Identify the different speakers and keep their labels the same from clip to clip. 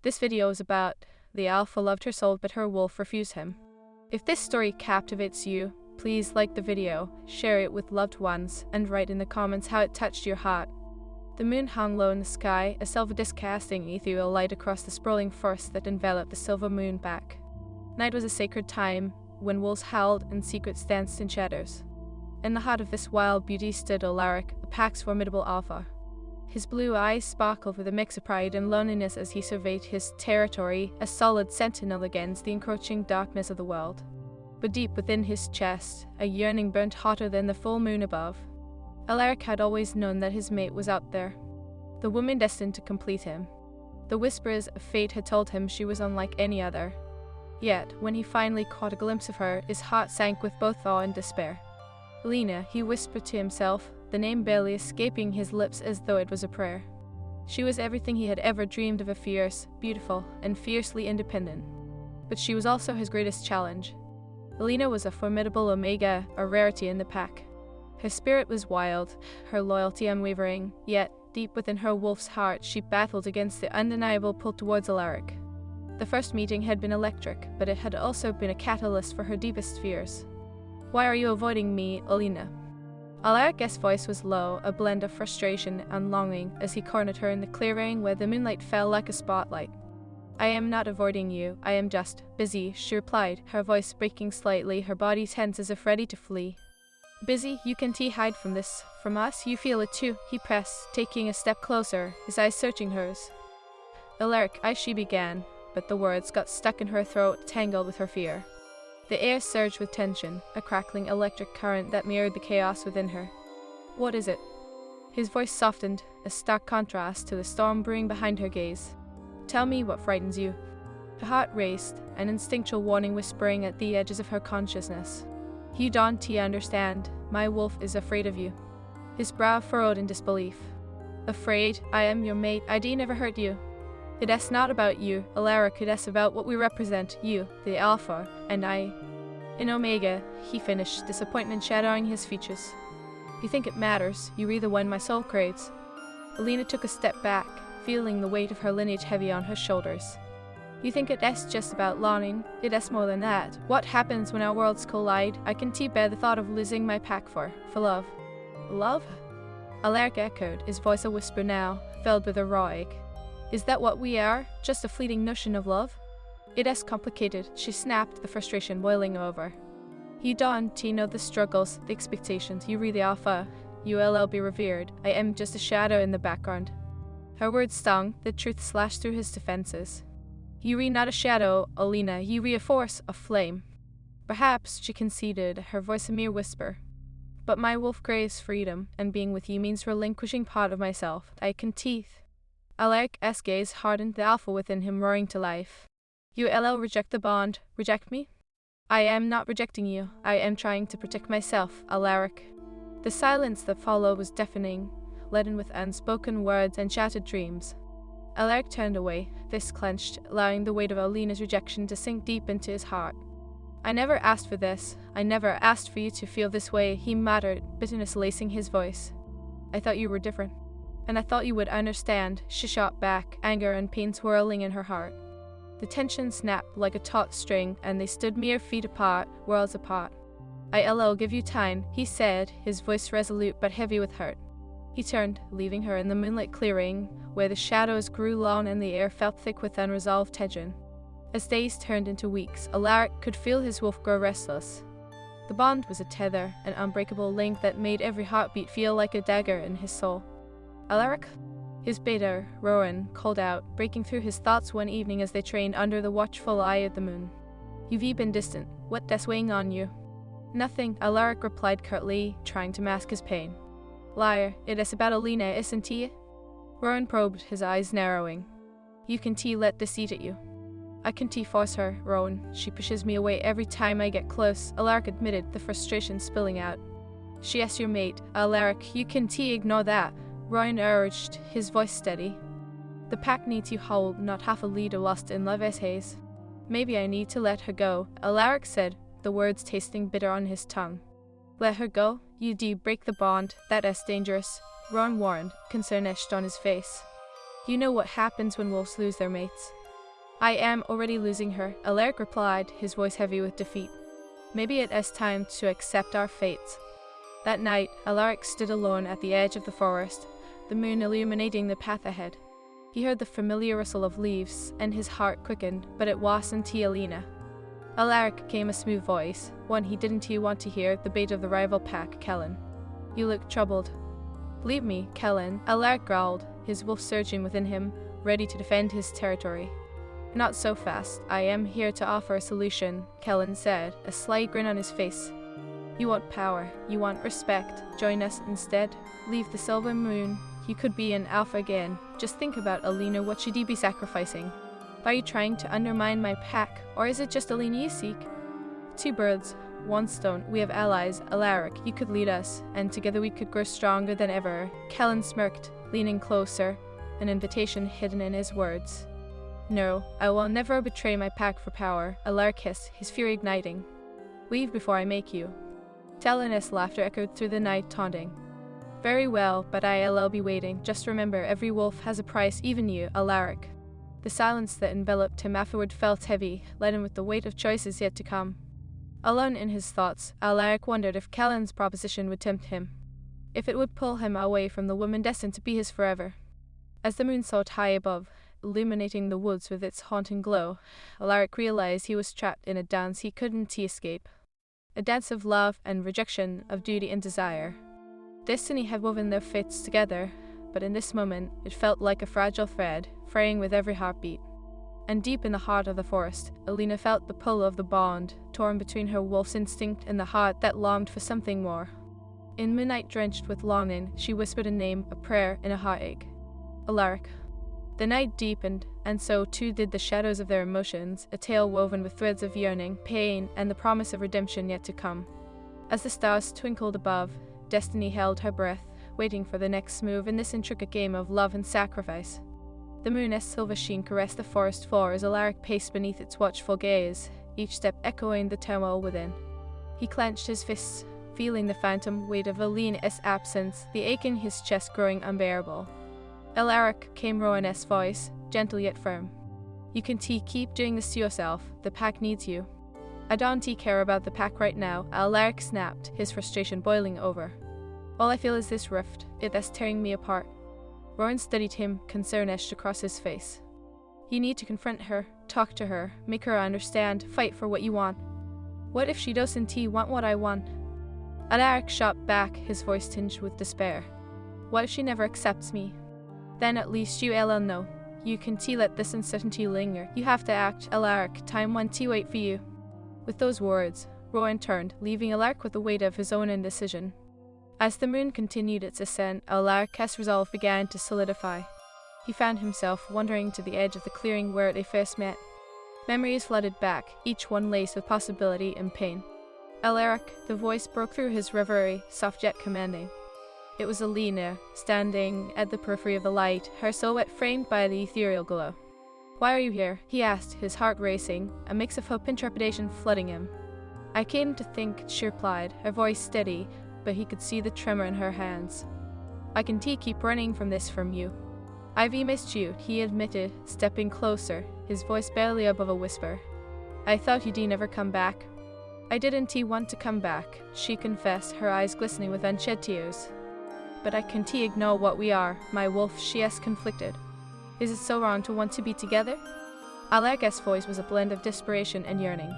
Speaker 1: This video is about the alpha loved her soul but her wolf refused him. If this story captivates you, please like the video, share it with loved ones, and write in the comments how it touched your heart. The moon hung low in the sky, a silver disc casting ethereal light across the sprawling forest that enveloped the silver moon back. Night was a sacred time, when wolves howled and secrets danced in shadows. In the heart of this wild beauty stood Alaric, the pack's formidable alpha. His blue eyes sparkled with a mix of pride and loneliness as he surveyed his territory, a solid sentinel against the encroaching darkness of the world. But deep within his chest, a yearning burnt hotter than the full moon above. Alaric had always known that his mate was out there, the woman destined to complete him. The whispers of fate had told him she was unlike any other. Yet, when he finally caught a glimpse of her, his heart sank with both awe and despair. Lena, he whispered to himself, the name barely escaping his lips as though it was a prayer. She was everything he had ever dreamed of, a fierce, beautiful, and fiercely independent. But she was also his greatest challenge. Lena was a formidable omega, a rarity in the pack. Her spirit was wild, her loyalty unwavering, yet, deep within her wolf's heart, she battled against the undeniable pull towards Alaric. The first meeting had been electric, but it had also been a catalyst for her deepest fears. "Why are you avoiding me, Alina?" Alaric's voice was low, a blend of frustration and longing as he cornered her in the clearing where the moonlight fell like a spotlight. "I am not avoiding you, I am just busy," she replied, her voice breaking slightly, her body tense as if ready to flee. "Busy? You can't hide from this. From us? You feel it too," he pressed, taking a step closer, his eyes searching hers. "Alaric," she began, but the words got stuck in her throat, tangled with her fear. The air surged with tension, a crackling electric current that mirrored the chaos within her. "What is it?" His voice softened, a stark contrast to the storm brewing behind her gaze. "Tell me what frightens you." Her heart raced, an instinctual warning whispering at the edges of her consciousness. "You don't understand. My wolf is afraid of you." His brow furrowed in disbelief. "Afraid? I am your mate. I did never hurt you." "It is not about you, Alaric, it is about what we represent, you, the Alpha, and I. In Omega," he finished, disappointment shadowing his features. "You think it matters, you are the one my soul craves." Alina took a step back, feeling the weight of her lineage heavy on her shoulders. "You think it is just about longing? It is more than that. What happens when our worlds collide? I can bear the thought of losing my pack for love." "Love?" Alaric echoed, his voice a whisper now, filled with a raw ache. "Is that what we are? Just a fleeting notion of love?" "It is complicated," she snapped, the frustration boiling over. "You don't know the struggles, the expectations. You re the Alpha. You will be revered. I am just a shadow in the background." Her words stung, the truth slashed through his defenses. "You re not a shadow, Alina. You re a force, a flame." "Perhaps," she conceded, her voice a mere whisper. "But my wolf craves freedom, and being with you means relinquishing part of myself. I can teeth." Alaric's gaze hardened, the alpha within him roaring to life. "You will reject the bond, reject me?" "I am not rejecting you. I am trying to protect myself, Alaric." The silence that followed was deafening, leaden with unspoken words and shattered dreams. Alaric turned away, fist clenched, allowing the weight of Alina's rejection to sink deep into his heart. "I never asked for this. I never asked for you to feel this way," he muttered, bitterness lacing his voice. "I thought you were different. And I thought you would understand," she shot back, anger and pain swirling in her heart. The tension snapped like a taut string, and they stood mere feet apart, worlds apart. "I'll give you time," he said, his voice resolute but heavy with hurt. He turned, leaving her in the moonlit clearing, where the shadows grew long and the air felt thick with unresolved tension. As days turned into weeks, Alaric could feel his wolf grow restless. The bond was a tether, an unbreakable link that made every heartbeat feel like a dagger in his soul. "Alaric?" His beta, Rowan, called out, breaking through his thoughts one evening as they trained under the watchful eye of the moon. "You've been distant. What is weighing on you?" "Nothing," Alaric replied curtly, trying to mask his pain. "Liar, it is about Alina, isn't it?" Rowan probed, his eyes narrowing. "You can let this eat at you." "I can force her, Rowan. She pushes me away every time I get close," Alaric admitted, the frustration spilling out. "She is your mate, Alaric. You can ignore that," Rowan urged, his voice steady. "The pack needs you whole, not half a leader lost in love as haze." "Maybe I need to let her go," Alaric said, the words tasting bitter on his tongue. "Let her go? You do break the bond. That is dangerous," Rowan warned, concern etched on his face. "You know what happens when wolves lose their mates." I am already losing her, Alaric replied, his voice heavy with defeat. Maybe it is time to accept our fates. That night, Alaric stood alone at the edge of the forest, the moon illuminating the path ahead. He heard the familiar rustle of leaves, and his heart quickened, but it wasn't Alina. Alaric came a smooth voice, one he didn't want to hear, the bait of the rival pack, Kellen. You look troubled. Leave me, Kellen, Alaric growled, his wolf surging within him, ready to defend his territory. Not so fast. I am here to offer a solution, Kellen said, a sly grin on his face. You want power, you want respect. Join us instead. Leave the silver moon. You could be an alpha again. Just think about Alina, what should you be sacrificing? Are you trying to undermine my pack, or is it just Alina you seek? Two birds, one stone. We have allies. Alaric, you could lead us, and together we could grow stronger than ever. Kellen smirked, leaning closer, an invitation hidden in his words. No, I will never betray my pack for power, Alaric hissed, his fury igniting. Leave before I make you. Talon's laughter echoed through the night, taunting. Very well, but I'll be waiting. Just remember, every wolf has a price, even you, Alaric. The silence that enveloped him afterward felt heavy, laden with the weight of choices yet to come. Alone in his thoughts, Alaric wondered if Kellen's proposition would tempt him. If it would pull him away from the woman destined to be his forever. As the moon soared high above, illuminating the woods with its haunting glow, Alaric realized he was trapped in a dance he couldn't escape. A dance of love and rejection, of duty and desire. Destiny had woven their fates together, but in this moment it felt like a fragile thread, fraying with every heartbeat. And deep in the heart of the forest, Alina felt the pull of the bond, torn between her wolf's instinct and the heart that longed for something more. In moonlight drenched with longing, she whispered a name, a prayer, and a heartache. Alaric. The night deepened, and so too did the shadows of their emotions, a tale woven with threads of yearning, pain, and the promise of redemption yet to come. As the stars twinkled above, Destiny held her breath, waiting for the next move in this intricate game of love and sacrifice. The moon's silver sheen caressed the forest floor as Alaric paced beneath its watchful gaze, each step echoing the turmoil within. He clenched his fists, feeling the phantom weight of Alina's absence, the ache in his chest growing unbearable. Alaric, came Rowan's voice, gentle yet firm. You can keep doing this to yourself. The pack needs you. I don't care about the pack right now, Alaric snapped, his frustration boiling over. All I feel is this rift, it that's tearing me apart. Rowan studied him, concern etched across his face. You need to confront her, talk to her, make her understand, fight for what you want. What if she doesn't want what I want? Alaric shot back, his voice tinged with despair. What if she never accepts me? Then at least you'll know. You can let this uncertainty linger. You have to act, Alaric. Time won't wait for you. With those words, Rowan turned, leaving Alaric with the weight of his own indecision. As the moon continued its ascent, Alaric's resolve began to solidify. He found himself wandering to the edge of the clearing where they first met. Memories flooded back, each one laced with possibility and pain. Alaric, the voice broke through his reverie, soft yet commanding. It was Alina, standing at the periphery of the light, her silhouette framed by the ethereal glow. Why are you here? He asked, his heart racing, a mix of hope and trepidation flooding him. I came to think, she replied, her voice steady, but he could see the tremor in her hands. I can keep running from you. I've missed you, he admitted, stepping closer, his voice barely above a whisper. I thought you'd never come back. I didn't want to come back, she confessed, her eyes glistening with unshed tears. But I can't ignore what we are, my wolf, she asked conflicted. Is it so wrong to want to be together? Alaric's voice was a blend of desperation and yearning.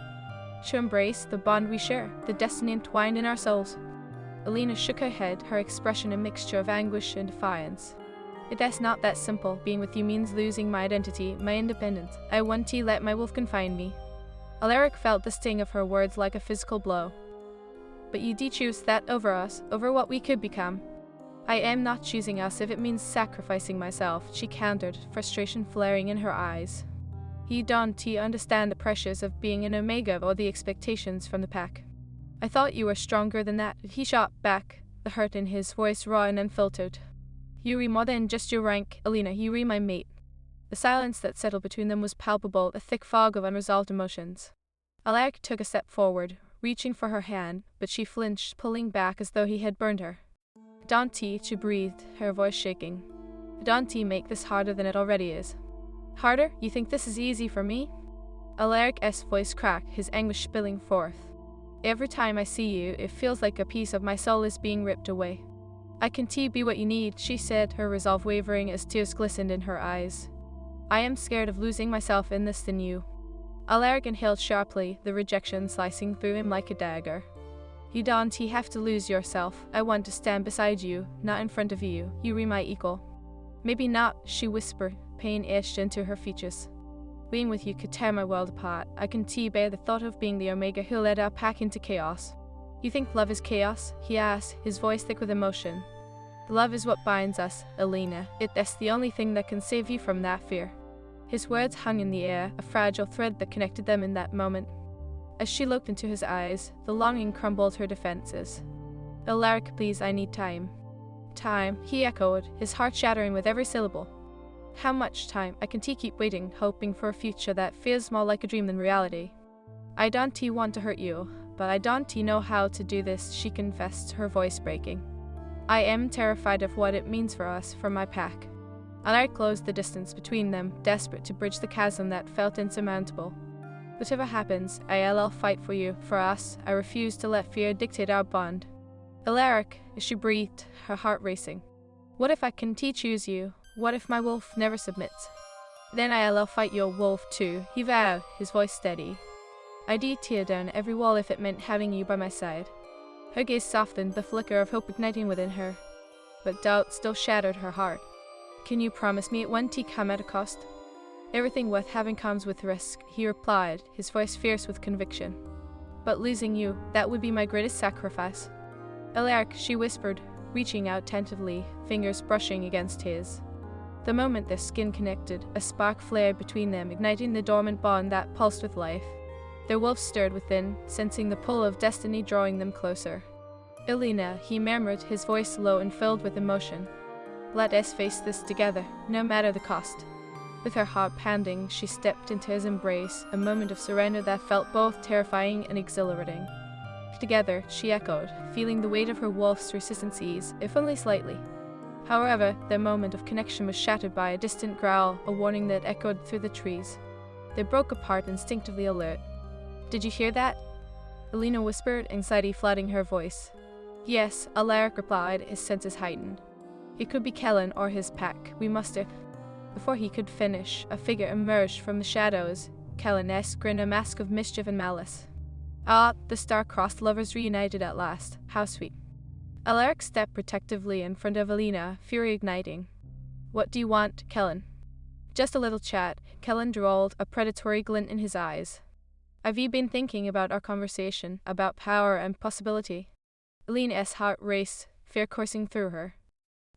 Speaker 1: To embrace the bond we share, the destiny entwined in our souls. Alina shook her head, her expression a mixture of anguish and defiance. It's not that simple. Being with you means losing my identity, my independence. I want to let my wolf confine me. Alaric felt the sting of her words like a physical blow. But you choose that over us, over what we could become. I am not choosing us if it means sacrificing myself, she countered, frustration flaring in her eyes. You don't understand the pressures of being an Omega or the expectations from the pack. I thought you were stronger than that, he shot back, the hurt in his voice raw and unfiltered. You re more than just your rank, Alina, you re my mate. The silence that settled between them was palpable, a thick fog of unresolved emotions. Alaric took a step forward, reaching for her hand, but she flinched, pulling back as though he had burned her. Don't she breathed, her voice shaking. Don't make this harder than it already is. Harder? You think this is easy for me? Alaric's voice cracked, his anguish spilling forth. Every time I see you, it feels like a piece of my soul is being ripped away. I can be what you need, she said, her resolve wavering as tears glistened in her eyes. I am scared of losing myself in this than you. Alaric inhaled sharply, the rejection slicing through him like a dagger. You don't have to lose yourself. I want to stand beside you, not in front of you. You are my equal. Maybe not, she whispered, pain etched into her features. Being with you could tear my world apart. I can bear the thought of being the Omega who led our pack into chaos. You think love is chaos? He asked, his voice thick with emotion. Love is what binds us, Elena. That's the only thing that can save you from that fear. His words hung in the air, a fragile thread that connected them in that moment. As she looked into his eyes, the longing crumbled her defenses. Alaric, please, I need time. Time, he echoed, his heart shattering with every syllable. How much time? I can keep waiting, hoping for a future that feels more like a dream than reality. I don't want to hurt you, but I don't know how to do this, she confessed, her voice breaking. I am terrified of what it means for us, for my pack. Alaric closed the distance between them, desperate to bridge the chasm that felt insurmountable. Whatever happens, I'll fight for you, for us. I refuse to let fear dictate our bond. Alaric, she breathed, her heart racing. What if I can choose you? What if my wolf never submits? Then I'll fight your wolf too, he vowed, his voice steady. I'd tear down every wall if it meant having you by my side. Her gaze softened, the flicker of hope igniting within her. But doubt still shattered her heart. Can you promise me it won't come at a cost? Everything worth having comes with risk, he replied, his voice fierce with conviction. But losing you, that would be my greatest sacrifice. Alaric, she whispered, reaching out tentatively, fingers brushing against his. The moment their skin connected, a spark flared between them, igniting the dormant bond that pulsed with life. Their wolf stirred within, sensing the pull of destiny drawing them closer. Elena, he murmured, his voice low and filled with emotion. Let us face this together, no matter the cost. With her heart pounding, she stepped into his embrace, a moment of surrender that felt both terrifying and exhilarating. Together, she echoed, feeling the weight of her wolf's resistance ease, if only slightly. However, their moment of connection was shattered by a distant growl, a warning that echoed through the trees. They broke apart, instinctively alert. Did you hear that? Elena whispered, anxiety flooding her voice. Yes, Alaric replied, his senses heightened. It could be Kellen or his pack. We must have. Before he could finish, a figure emerged from the shadows. Kellen-esque grinned, a mask of mischief and malice. Ah, the star-crossed lovers reunited at last. How sweet. Alaric stepped protectively in front of Elena, fury igniting. What do you want, Kellen? Just a little chat, Kellen drawled, a predatory glint in his eyes. Have you been thinking about our conversation, about power and possibility? Elena's heart raced, fear coursing through her.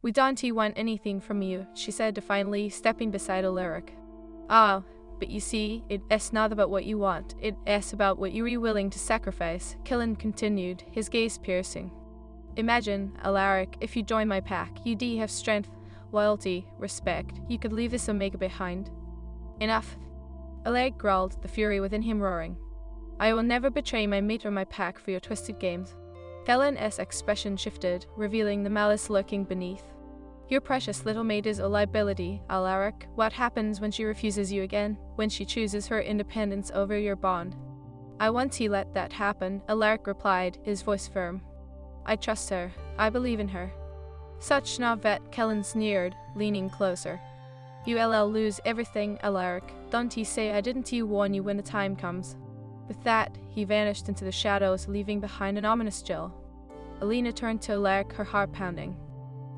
Speaker 1: We don't want anything from you, she said defiantly, stepping beside Alaric. Ah, but you see, it's not about what you want, it's about what you are willing to sacrifice, Kellen continued, his gaze piercing. Imagine, Alaric, if you join my pack, you have strength, loyalty, respect, you could leave this Omega behind. Enough. Alaric growled, the fury within him roaring. I will never betray my mate or my pack for your twisted games. Kellen's expression shifted, revealing the malice lurking beneath. Your precious little mate is a liability, Alaric. What happens when she refuses you again? When she chooses her independence over your bond? I won't let that happen, Alaric replied, his voice firm. I trust her. I believe in her. Such Navet, Kellen sneered, leaning closer. You'll lose everything, Alaric. Don't say I didn't warn you when the time comes. With that, he vanished into the shadows, leaving behind an ominous chill. Elena turned to Alaric, her heart pounding.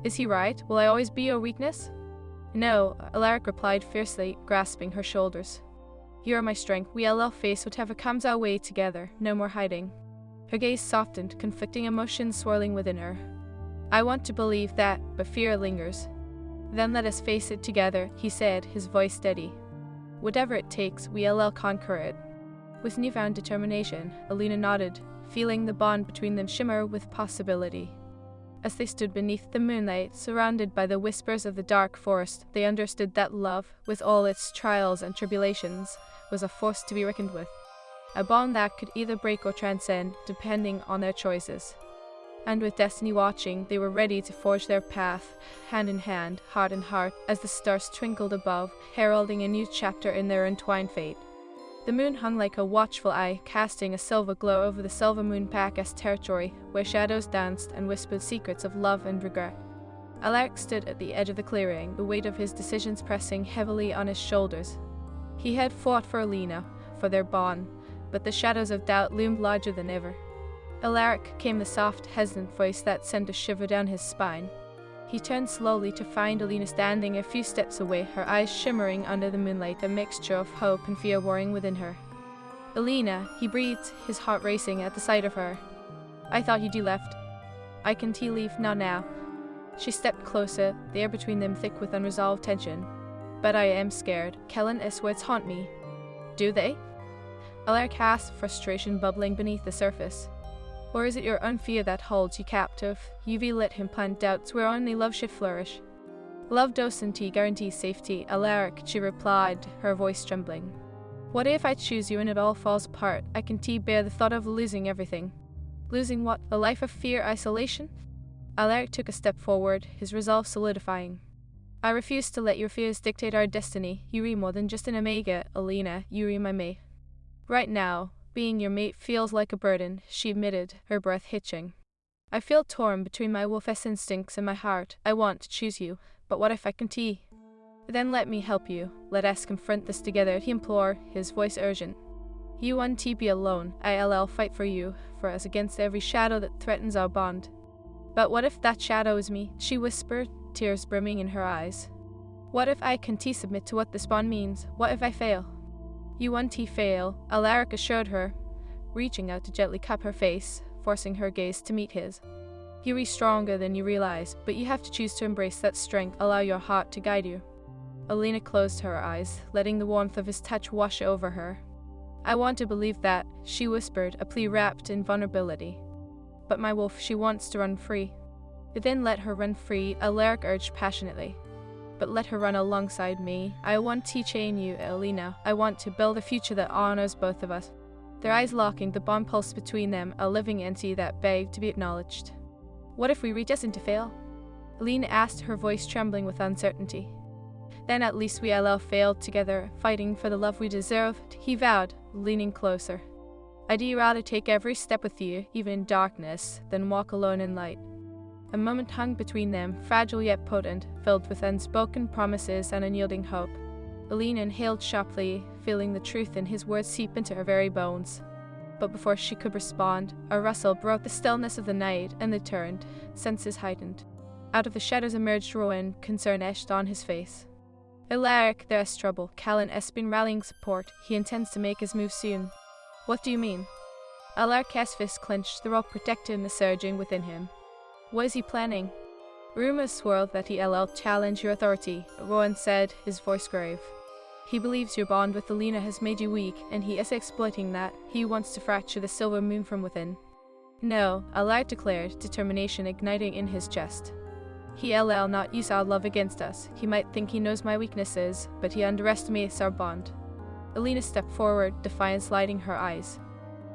Speaker 1: Is he right? Will I always be your weakness? No, Alaric replied fiercely, grasping her shoulders. You are my strength. We'll face whatever comes our way together. No more hiding. Her gaze softened, conflicting emotions swirling within her. I want to believe that, but fear lingers. Then let us face it together, he said, his voice steady. Whatever it takes, we'll conquer it. With newfound determination, Elena nodded, feeling the bond between them shimmer with possibility. As they stood beneath the moonlight, surrounded by the whispers of the dark forest, they understood that love, with all its trials and tribulations, was a force to be reckoned with. A bond that could either break or transcend, depending on their choices. and with destiny watching, they were ready to forge their path, hand in hand, heart in heart, as the stars twinkled above, heralding a new chapter in their entwined fate. The moon hung like a watchful eye, casting a silver glow over the Silver Moon Pack's territory, where shadows danced and whispered secrets of love and regret. Alaric stood at the edge of the clearing, the weight of his decisions pressing heavily on his shoulders. He had fought for Alina, for their bond, but the shadows of doubt loomed larger than ever. Alaric came the soft, hesitant voice that sent a shiver down his spine. He turned slowly to find Alina standing a few steps away, her eyes shimmering under the moonlight, a mixture of hope and fear warring within her. "Alina," he breathed, his heart racing at the sight of her. "I thought you'd left." "I can leave, not now." She stepped closer, the air between them thick with unresolved tension. "But I am scared. Kellen's words haunt me." "Do they?" Alaric asked, frustration bubbling beneath the surface. "Or is it your own fear that holds you captive? You've let him plant doubts where only love should flourish." "Love doesn't guarantee safety, Alaric," she replied, her voice trembling. "What if I choose you and it all falls apart? I can bear the thought of losing everything." "Losing what? A life of fear, isolation?" Alaric took a step forward, his resolve solidifying. "I refuse to let your fears dictate our destiny. You're more than just an omega, Alina. You're my mate. Right now, being your mate feels like a burden," she admitted, her breath hitching. "I feel torn between my wolfess instincts and my heart. I want to choose you, but what if I can't? Then let me help you. Let us confront this together," he implored, his voice urgent. "You won't be alone. I'll fight for you, for us against every shadow that threatens our bond." "But what if that shadow is me?" she whispered, tears brimming in her eyes. "What if I can't submit to what this bond means? What if I fail?" "You won't fail," Alaric assured her, reaching out to gently cup her face, forcing her gaze to meet his. "You're stronger than you realize, but you have to choose to embrace that strength, allow your heart to guide you." Alina closed her eyes, letting the warmth of his touch wash over her. "I want to believe that," she whispered, a plea wrapped in vulnerability. "But my wolf, she wants to run free." "Then let her run free," Alaric urged passionately. "But let her run alongside me. I want to chain you, Alina. I want to build a future that honors both of us." Their eyes locking, the bond pulsed between them, a living entity that begged to be acknowledged. "What if we reach us to fail?" Alina asked, her voice trembling with uncertainty. "Then at least we'll fail together, fighting for the love we deserved," he vowed, leaning closer. "I'd rather take every step with you, even in darkness, than walk alone in light." A moment hung between them, fragile yet potent, filled with unspoken promises and unyielding hope. Alina inhaled sharply, feeling the truth in his words seep into her very bones. But before she could respond, a rustle broke the stillness of the night, and they turned, senses heightened. Out of the shadows emerged Rowan, concern etched on his face. "Alaric, there's trouble. Callan has been rallying support. He intends to make his move soon." "What do you mean?" Alaric's fist clenched, the rope protecting the surging within him. "What is he planning?" "Rumors swirl that he'll challenge your authority," Rowan said, his voice grave. "He believes your bond with Alina has made you weak, and he is exploiting that. He wants to fracture the Silver Moon from within." "No," Alaric declared, determination igniting in his chest. "He'll not use our love against us. He might think he knows my weaknesses, but he underestimates our bond." Alina stepped forward, defiance lighting her eyes.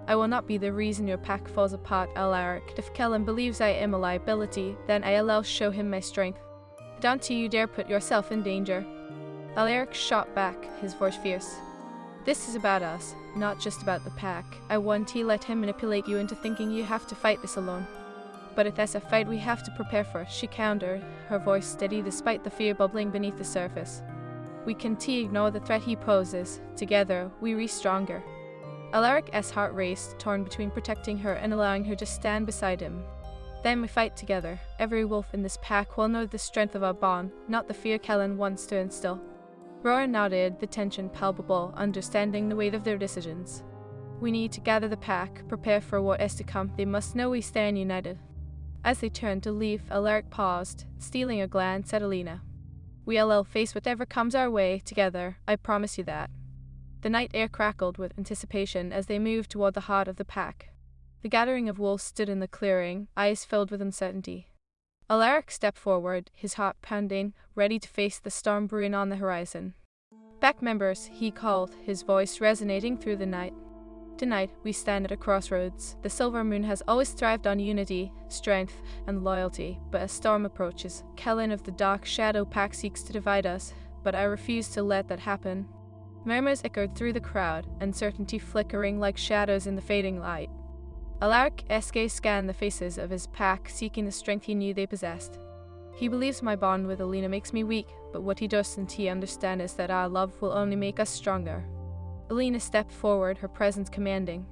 Speaker 1: "I will not be the reason your pack falls apart, Alaric. If Kellan believes I am a liability, then I'll show him my strength. Don't you dare put yourself in danger." Alaric shot back, his voice fierce. "This is about us, not just about the pack. I won't let him manipulate you into thinking you have to fight this alone." "But if that's a fight we have to prepare for," she countered, her voice steady despite the fear bubbling beneath the surface. "We can't ignore the threat he poses. Together, we're stronger." Alaric's heart raced, torn between protecting her and allowing her to stand beside him. "Then we fight together. Every wolf in this pack will know the strength of our bond, not the fear Kellan wants to instill." Rowan nodded, the tension palpable, understanding the weight of their decisions. "We need to gather the pack, prepare for what is to come. They must know we stand united." As they turned to leave, Alaric paused, stealing a glance at Alina. "We'll face whatever comes our way, together. I promise you that." The night air crackled with anticipation as they moved toward the heart of the pack. The gathering of wolves stood in the clearing, eyes filled with uncertainty. Alaric stepped forward, his heart pounding, ready to face the storm brewing on the horizon. "Pack members," he called, his voice resonating through the night. Tonight, we stand at a crossroads. The silver moon has always thrived on unity, strength, and loyalty, but as storm approaches, Kellen of the Dark Shadow Pack seeks to divide us, but I refuse to let that happen. Murmurs echoed through the crowd, uncertainty flickering like shadows in the fading light. Alaric Eske scanned the faces of his pack, seeking the strength he knew they possessed. He believes my bond with Alina makes me weak, but what he doesn't understand is that our love will only make us stronger. Alina stepped forward, her presence commanding.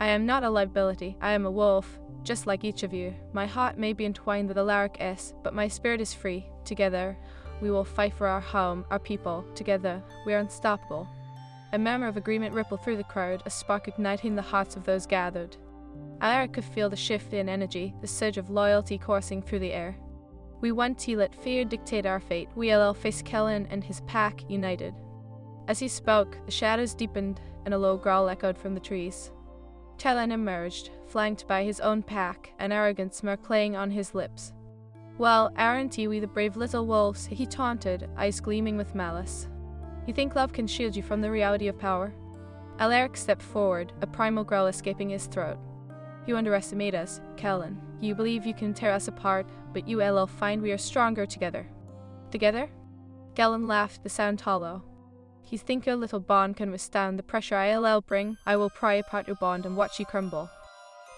Speaker 1: I am not a liability, I am a wolf, just like each of you. My heart may be entwined with Alaric S, but my spirit is free. Together, we will fight for our home, our people. Together, we are unstoppable. A murmur of agreement rippled through the crowd, a spark igniting the hearts of those gathered. Alaric could feel the shift in energy, the surge of loyalty coursing through the air. We want to let fear dictate our fate. We all face Kellen and his pack united. As he spoke, the shadows deepened and a low growl echoed from the trees. Kellen emerged, flanked by his own pack, an arrogant smirk playing on his lips. Well, aren't we the brave little wolves? He taunted, eyes gleaming with malice. You think love can shield you from the reality of power? Alaric stepped forward, a primal growl escaping his throat. You underestimate us, Kellen. You believe you can tear us apart, but you will find we are stronger together. Together? Kellen laughed, the sound hollow. You think your little bond can withstand the pressure I'll bring? I will pry apart your bond and watch you crumble.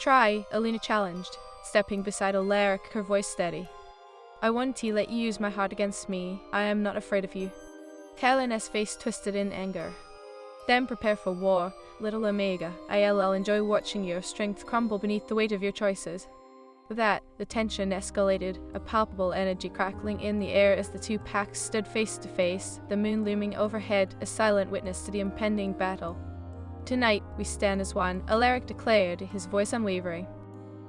Speaker 1: Try, Alina challenged, stepping beside Alaric, her voice steady. I want to let you use my heart against me. I am not afraid of you. Kellen's face twisted in anger. Then prepare for war, little Omega. I'll enjoy watching your strength crumble beneath the weight of your choices. With that, the tension escalated, a palpable energy crackling in the air as the two packs stood face to face, the moon looming overhead, a silent witness to the impending battle. Tonight, we stand as one, Alaric declared, his voice unwavering.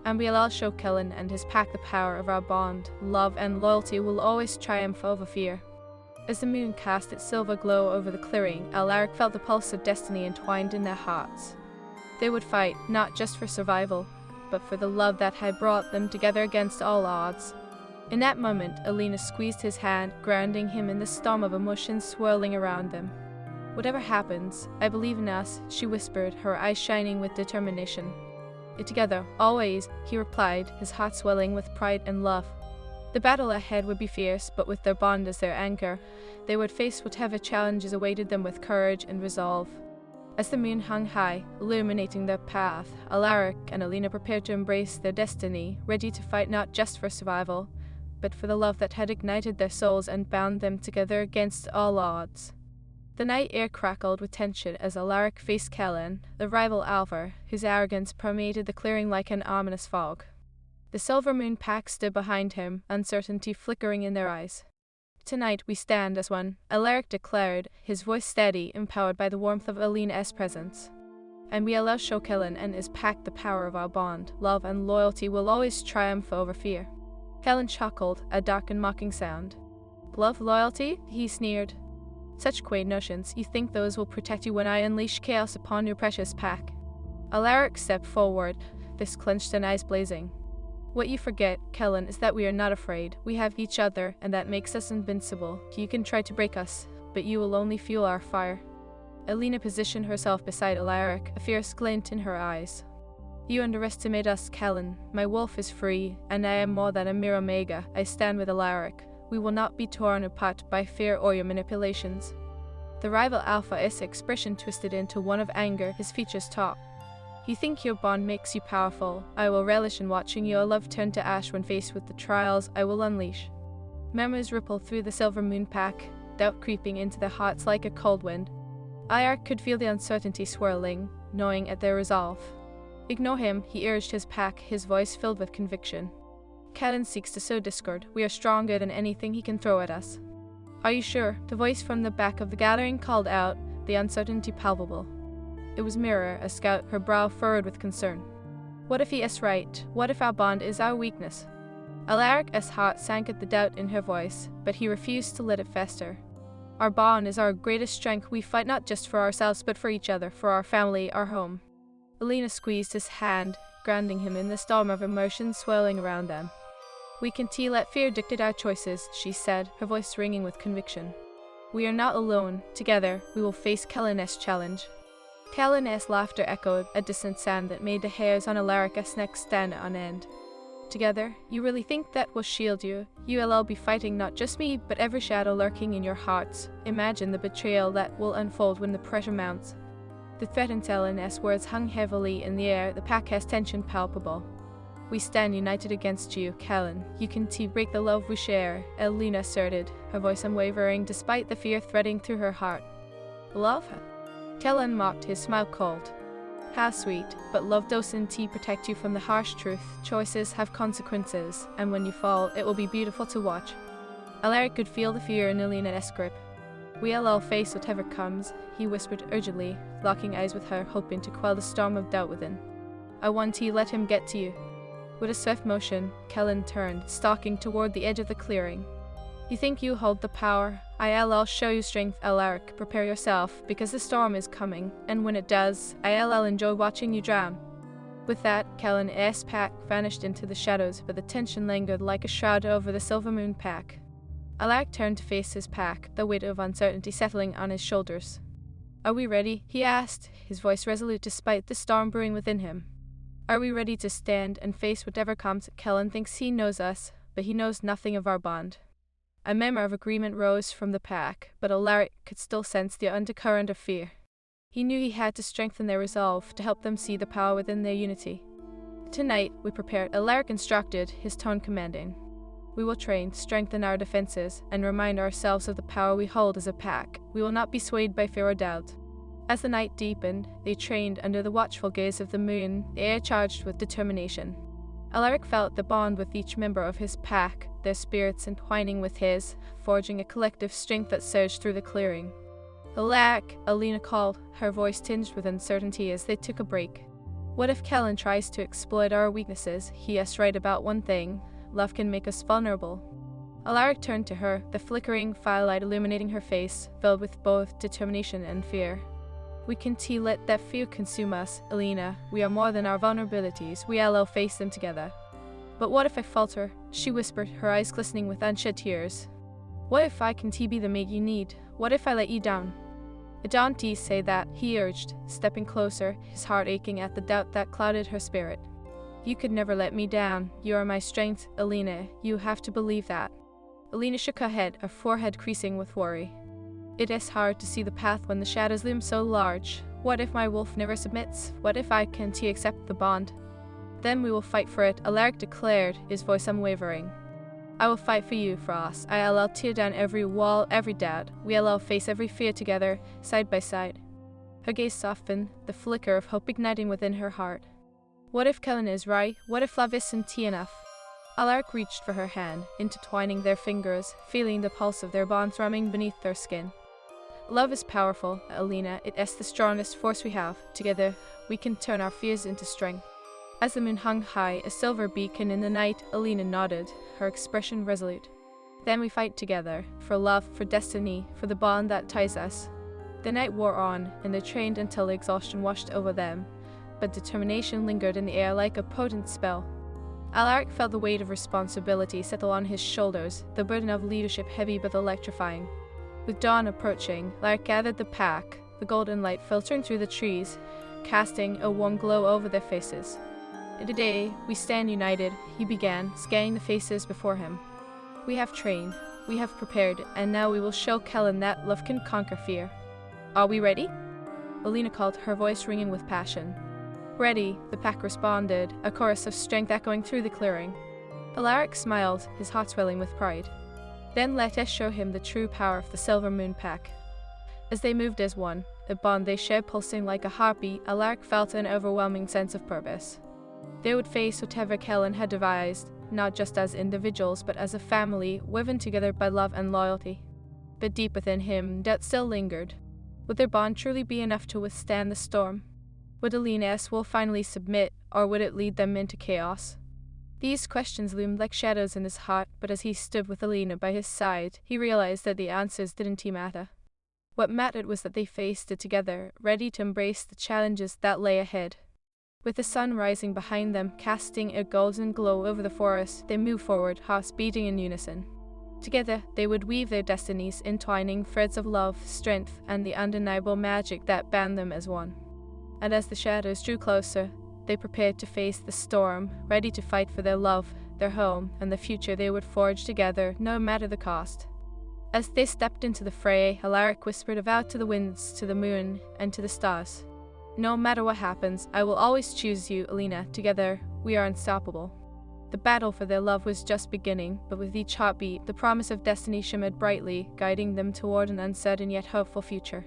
Speaker 1: And we'll all show Kellen and his pack the power of our bond. Love and loyalty will always triumph over fear. As the moon cast its silver glow over the clearing, Alaric felt the pulse of destiny entwined in their hearts. They would fight, not just for survival, but for the love that had brought them together against all odds. In that moment, Alina squeezed his hand, grounding him in the storm of emotions swirling around them. Whatever happens, I believe in us, she whispered, her eyes shining with determination. Together, always, he replied, his heart swelling with pride and love. The battle ahead would be fierce, but with their bond as their anchor, they would face whatever challenges awaited them with courage and resolve. As the moon hung high, illuminating their path, Alaric and Alina prepared to embrace their destiny, ready to fight not just for survival, but for the love that had ignited their souls and bound them together against all odds. The night air crackled with tension as Alaric faced Kellen, the rival Alvar, whose arrogance permeated the clearing like an ominous fog. The silver moon pack stood behind him, uncertainty flickering in their eyes. Tonight we stand as one, Alaric declared, his voice steady, empowered by the warmth of Alina's presence. And we allow show Kellen and his pack the power of our bond. Love and loyalty will always triumph over fear. Kellen chuckled, a dark and mocking sound. Love, loyalty? He sneered. Such quaint notions, you think those will protect you when I unleash chaos upon your precious pack? Alaric stepped forward, fist clenched and eyes blazing. What you forget, Kellen, is that we are not afraid. We have each other, and that makes us invincible. You can try to break us, but you will only fuel our fire. Alina positioned herself beside Alaric, a fierce glint in her eyes. You underestimate us, Kellen. My wolf is free, and I am more than a mere Omega. I stand with Alaric. We will not be torn apart by fear or your manipulations. The rival Alpha's expression twisted into one of anger, his features taut. You think your bond makes you powerful. I will relish in watching your love turn to ash when faced with the trials I will unleash. Murmurs rippled through the silver moon pack, doubt creeping into their hearts like a cold wind. Alaric could feel the uncertainty swirling, gnawing at their resolve. Ignore him, he urged his pack, his voice filled with conviction. Kellen seeks to sow discord. We are stronger than anything he can throw at us. Are you sure? The voice from the back of the gathering called out, the uncertainty palpable. It was Mirror, a scout, her brow furrowed with concern. What if he is right? What if our bond is our weakness? Alaric's heart sank at the doubt in her voice, but he refused to let it fester. Our bond is our greatest strength. We fight not just for ourselves, but for each other, for our family, our home. Alina squeezed his hand, grounding him in the storm of emotions swirling around them. We can let fear dictate our choices, she said, her voice ringing with conviction. We are not alone. Together, we will face Kellen's challenge. Callan's laughter echoed, a distant sound that made the hairs on Alaric's neck stand on end. Together, you really think that will shield you? You'll be fighting not just me, but every shadow lurking in your hearts. Imagine the betrayal that will unfold when the pressure mounts. The threat in Callan's words hung heavily in the air, the pack has tension palpable. We stand united against you, Callan. You can break the love we share, Elena asserted, her voice unwavering despite the fear threading through her heart. Love? Callan mocked, his smile cold. How sweet, but love doesn't protect you from the harsh truth. Choices have consequences, and when you fall, it will be beautiful to watch. Alaric could feel the fear in Elena's grip. We'll all face whatever comes, he whispered urgently, locking eyes with her, hoping to quell the storm of doubt within. I want to let him get to you. With a swift motion, Callan turned, stalking toward the edge of the clearing. You think you hold the power? I'll show you strength, Alaric. Prepare yourself, because the storm is coming, and when it does, I'll enjoy watching you drown. With that, Callan's pack vanished into the shadows, but the tension lingered like a shroud over the Silver Moon pack. Alaric turned to face his pack, the weight of uncertainty settling on his shoulders. Are we ready? He asked, his voice resolute despite the storm brewing within him. Are we ready to stand and face whatever comes? Callan thinks he knows us, but he knows nothing of our bond. A murmur of agreement rose from the pack, but Alaric could still sense the undercurrent of fear. He knew he had to strengthen their resolve to help them see the power within their unity. Tonight, we prepared, Alaric instructed, his tone commanding. We will train, strengthen our defenses, and remind ourselves of the power we hold as a pack. We will not be swayed by fear or doubt. As the night deepened, they trained under the watchful gaze of the moon, the air charged with determination. Alaric felt the bond with each member of his pack, their spirits entwining with his, forging a collective strength that surged through the clearing. Alack, Elena called, her voice tinged with uncertainty as they took a break. What if Callan tries to exploit our weaknesses? He is right about one thing. Love can make us vulnerable. Alaric turned to her, the flickering firelight illuminating her face, filled with both determination and fear. We can let that fear consume us, Elena. We are more than our vulnerabilities. We'll face them together. But what if I falter? She whispered, her eyes glistening with unshed tears. What if I can be the mate you need? What if I let you down? Don't say that, he urged, stepping closer, his heart aching at the doubt that clouded her spirit. You could never let me down. You are my strength, Elena. You have to believe that. Elena shook her head, her forehead creasing with worry. It is hard to see the path when the shadows loom so large. What if my wolf never submits? What if I can't accept the bond? Then we will fight for it, Alaric declared, his voice unwavering. I will fight for you, Frost. I'll tear down every wall, every doubt. We'll face every fear together, side by side. Her gaze softened, the flicker of hope igniting within her heart. What if Callan is right? What if love isn't enough? Alaric reached for her hand, intertwining their fingers, feeling the pulse of their bond thrumming beneath their skin. Love is powerful, Elena. It is the strongest force we have. Together, we can turn our fears into strength. As the moon hung high, a silver beacon in the night, Elena nodded, her expression resolute. Then we fight together, for love, for destiny, for the bond that ties us. The night wore on, and they trained until exhaustion washed over them, but determination lingered in the air like a potent spell. Alaric felt the weight of responsibility settle on his shoulders, the burden of leadership heavy but electrifying. With dawn approaching, Alaric gathered the pack, the golden light filtering through the trees, casting a warm glow over their faces. Today, we stand united, he began, scanning the faces before him. We have trained, we have prepared, and now we will show Callan that love can conquer fear. Are we ready? Elena called, her voice ringing with passion. Ready, the pack responded, a chorus of strength echoing through the clearing. Alaric smiled, his heart swelling with pride. Then let us show him the true power of the Silver Moon pack. As they moved as one, a bond they shared pulsing like a heartbeat, Alaric felt an overwhelming sense of purpose. They would face whatever Callan had devised, not just as individuals, but as a family, woven together by love and loyalty. But deep within him, doubt still lingered. Would their bond truly be enough to withstand the storm? Would Elena's will finally submit, or would it lead them into chaos? These questions loomed like shadows in his heart, but as he stood with Elena by his side, he realized that the answers didn't matter. What mattered was that they faced it together, ready to embrace the challenges that lay ahead. With the sun rising behind them, casting a golden glow over the forest, they moved forward, hearts beating in unison. Together, they would weave their destinies, entwining threads of love, strength, and the undeniable magic that bound them as one. And as the shadows drew closer, they prepared to face the storm, ready to fight for their love, their home, and the future they would forge together, no matter the cost. As they stepped into the fray, Alaric whispered a vow to the winds, to the moon, and to the stars. "No matter what happens, I will always choose you, Alina. Together, we are unstoppable." The battle for their love was just beginning, but with each heartbeat, the promise of destiny shimmered brightly, guiding them toward an uncertain yet hopeful future.